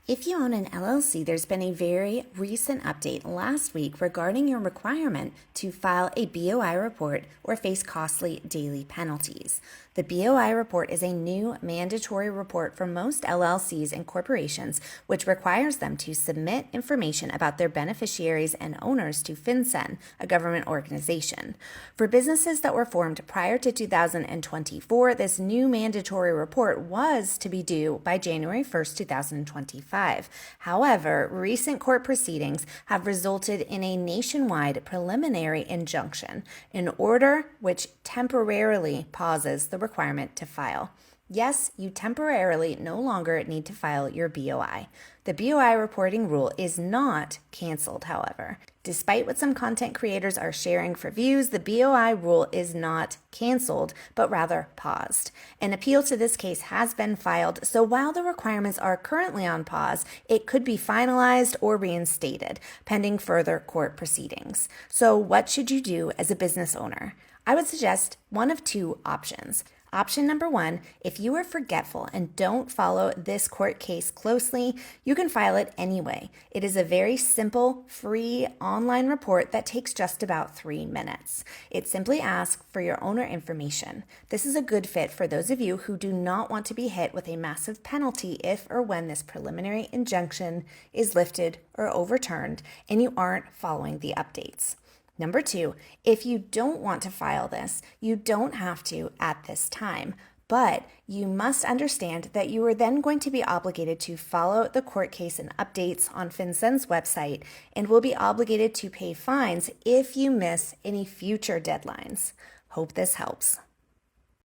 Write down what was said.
If you own an LLC, there's been a very recent update last week regarding your requirement to file a BOI report or face costly daily penalties. The BOI report is a new mandatory report for most LLCs and corporations, which requires them to submit information about their beneficiaries and owners to FinCEN, a government organization. For businesses that were formed prior to 2024, this new mandatory report was to be due by January 1st, 2025. However, recent court proceedings have resulted in a nationwide preliminary injunction, an order which temporarily pauses the requirement to file. Yes, you temporarily no longer need to file your BOI. The BOI reporting rule is not canceled, however. Despite what some content creators are sharing for views, the BOI rule is not canceled, but rather paused. An appeal to this case has been filed, so while the requirements are currently on pause, it could be finalized or reinstated, pending further court proceedings. So what should you do as a business owner? I would suggest one of two options. Option number one, if you are forgetful and don't follow this court case closely, you can file it anyway. It is a very simple, free online report that takes just about 3 minutes. It simply asks for your owner information. This is a good fit for those of you who do not want to be hit with a massive penalty if or when this preliminary injunction is lifted or overturned and you aren't following the updates. Number two, if you don't want to file this, you don't have to at this time, but you must understand that you are then going to be obligated to follow the court case and updates on FinCEN's website and will be obligated to pay fines if you miss any future deadlines. Hope this helps.